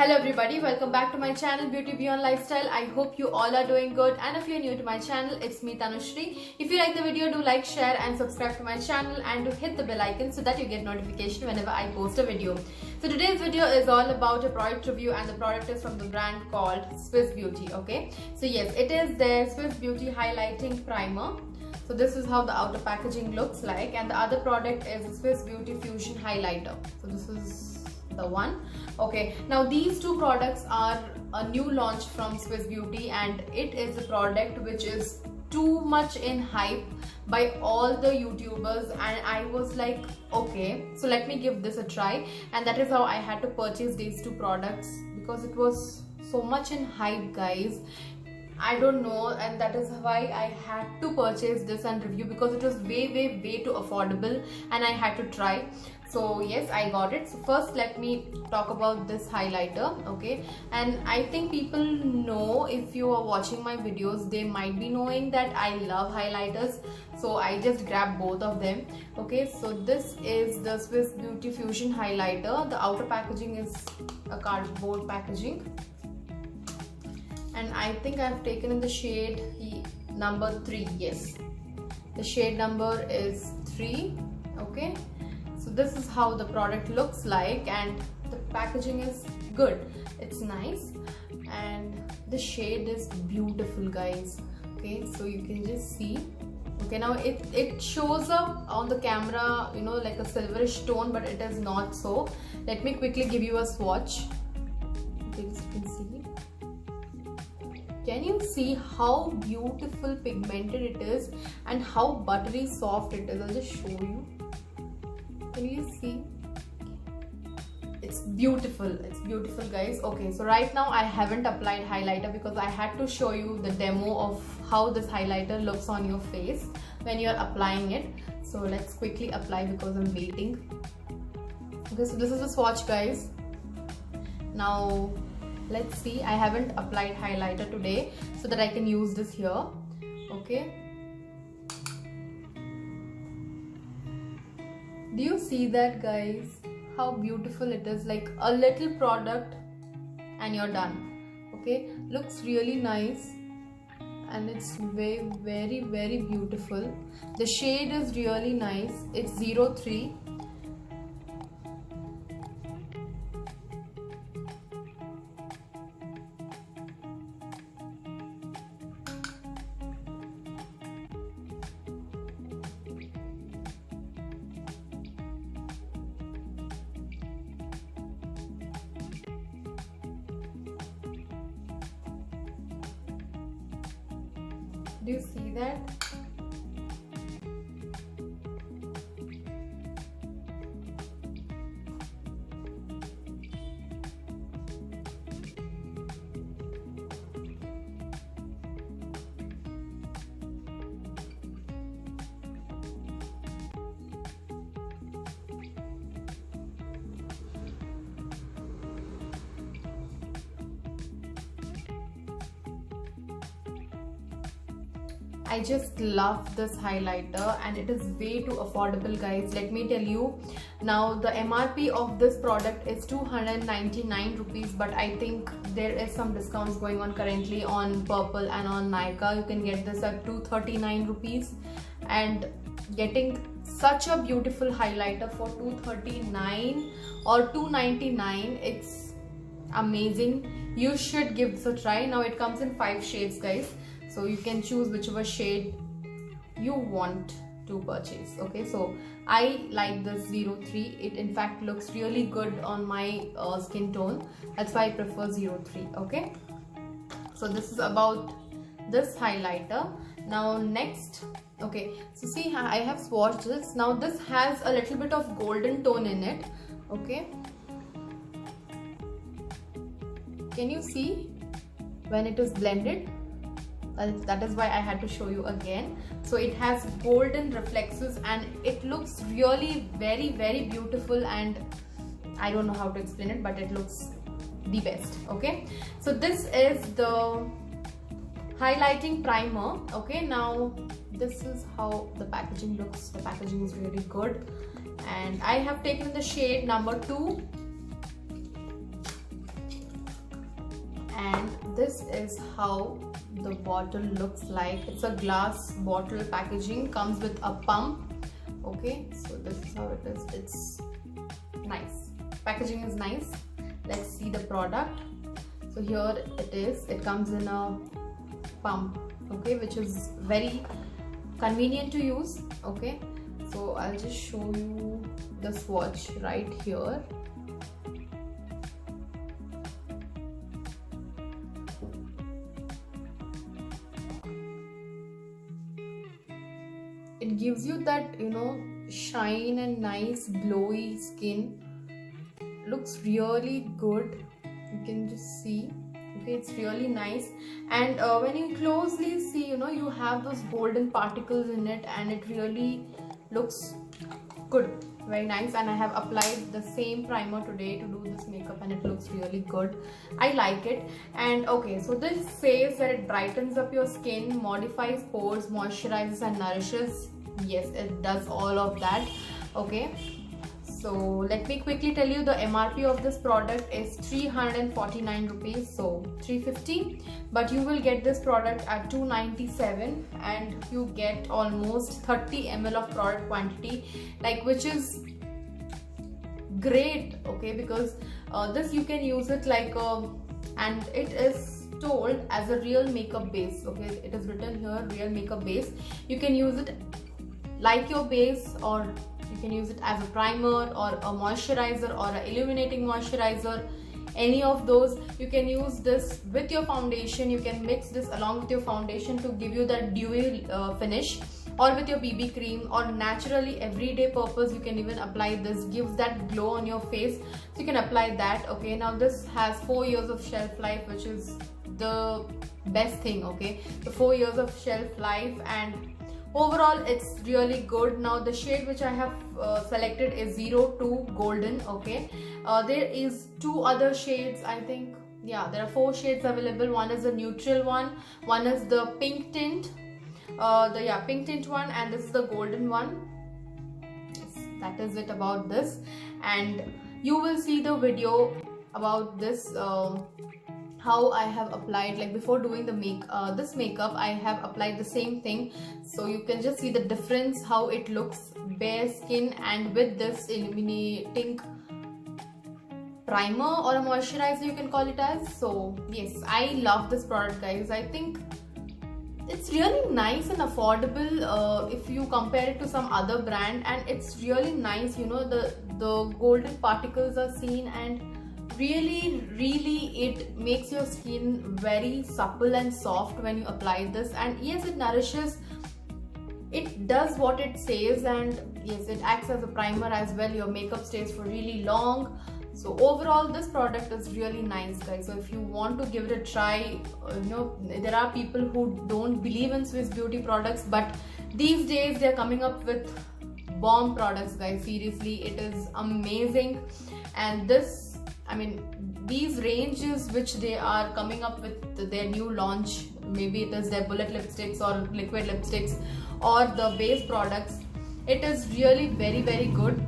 Hello everybody, welcome back to my channel Beauty Beyond Lifestyle. I hope you all are doing good, and if you're new to my channel, it's me Tanushri. If you like the video, do like, share and subscribe to my channel, and do hit the bell icon so that you get notification whenever I post a video. So today's video is all about a product review, and the product is from the brand called Swiss Beauty. Okay, so yes, it is their Swiss Beauty highlighting primer. So this is how the outer packaging looks like, and the other product is the Swiss Beauty Fusion highlighter. So this is the one. Okay, now these two products are a new launch from Swiss Beauty, and it is a product which is too much in hype by all the YouTubers, and I was like, okay, so let me give this a try. And that is how I had to purchase these two products, because it was so much in hype, guys. I don't know, and that is why I had to purchase this and review, because it was way too affordable and I had to try. So yes, I got it. So first let me talk about this highlighter. Okay, and I think people know, if you are watching my videos, they might be knowing that I love highlighters, so I just grabbed both of them. Okay, so this is the Swiss Beauty Fusion highlighter. The outer packaging is a cardboard packaging, and I think I've taken in the shade number 3. Yes, the shade number is 3. Okay, so this is how the product looks like, and the packaging is good. It's nice, and the shade is beautiful, guys. Okay, so you can just see. Okay, now it shows up on the camera, you know, like a silverish tone, but it is not so. Let me quickly give you a swatch. Okay, you can see. Can you see how beautiful pigmented it is and how buttery soft it is? I'll just show you. Can you see? It's beautiful. It's beautiful, guys. Okay, so right now I haven't applied highlighter because I had to show you the demo of how this highlighter looks on your face when you're applying it. So let's quickly apply because I'm waiting. Okay, so this is the swatch, guys. Now let's see. I haven't applied highlighter today so that I can use this here. Okay, do you see that, guys? How beautiful it is. Like a little product and you're done. Okay, looks really nice, and it's very beautiful. The shade is really nice. It's 03. Do you see that? I just love this highlighter, and it is way too affordable, guys. Let me tell you, now the MRP of this product is 299 rupees, but I think there is some discounts going on currently on Purple and on Nykaa. You can get this at 239 rupees, and getting such a beautiful highlighter for 239 or 299, it's amazing. You should give this a try. Now it comes in 5 shades, guys, so you can choose whichever shade you want to purchase. Okay, so I like this 03. It in fact looks really good on my skin tone. That's why I prefer 03. Okay, so this is about this highlighter. Now next, okay, so see, I have swatched this. Now this has a little bit of golden tone in it. Okay, can you see when it is blended? That is why I had to show you again. So it has golden reflexes, and it looks really very beautiful, and I don't know how to explain it, but it looks the best. Okay, so this is the highlighting primer. Okay, now this is how the packaging looks. The packaging is really good, and I have taken the shade number 2. And this is how the bottle looks like. It's a glass bottle packaging, comes with a pump. Okay, so this is how it is. It's nice, packaging is nice. Let's see the product. So here it is. It comes in a pump, okay, which is very convenient to use. Okay, so I'll just show you the swatch right here. It gives you that, you know, shine and nice glowy skin. Looks really good. You can just see. Okay, it's really nice. And when you closely see, you know, you have those golden particles in it, and it really looks good, very nice. And I have applied the same primer today to do this makeup, and it looks really good. I like it. And okay, so this says that it brightens up your skin, modifies pores, moisturizes and nourishes. Yes, it does all of that. Okay, so let me quickly tell you the MRP of this product is 349 rupees, so 350, but you will get this product at 297, and you get almost 30 ml of product quantity, like, which is great. Okay, because this you can use it like and it is told as a real makeup base. Okay, it is written here, real makeup base. You can use it like your base, or you can use it as a primer or a moisturizer or an illuminating moisturizer, any of those. You can use this with your foundation. You can mix this along with your foundation to give you that dewy finish, or with your BB cream, or naturally everyday purpose. You can even apply this, gives that glow on your face, so you can apply that. Okay, now this has 4 years of shelf life, which is the best thing. Okay, the 4 years of shelf life, and overall it's really good. Now the shade which I have selected is 02 Golden. Okay, there is 2 other shades, I think. Yeah, there are 4 shades available. One is the neutral one is the pink tint, pink tint one, and this is the golden one. Yes, that is it about this. And you will see the video about this, how I have applied, like before doing the this makeup, I have applied the same thing, so you can just see the difference, how it looks bare skin and with this illuminating primer or a moisturizer, you can call it as. So yes, I love this product, guys. I think it's really nice and affordable if you compare it to some other brand, and it's really nice. You know, the golden particles are seen, and really it makes your skin very supple and soft when you apply this. And yes, it nourishes, it does what it says, and yes, it acts as a primer as well. Your makeup stays for really long. So overall this product is really nice, guys. So if you want to give it a try, you know, there are people who don't believe in Swiss Beauty products, but these days they're coming up with bomb products, guys. Seriously, it is amazing. And this, I mean, these ranges which they are coming up with, their new launch, maybe it is their bullet lipsticks or liquid lipsticks or the base products, it is really very good.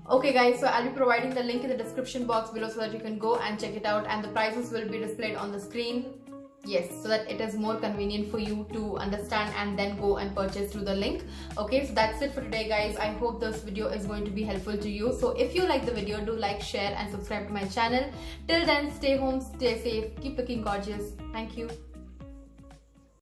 Okay guys, so I'll be providing the link in the description box below so that you can go and check it out, and the prices will be displayed on the screen. Yes, so that it is more convenient for you to understand and then go and purchase through the link. Okay, so that's it for today, guys. I hope this video is going to be helpful to you. So if you like the video, do like, share and subscribe to my channel. Till then, stay home, stay safe, keep looking gorgeous. Thank you.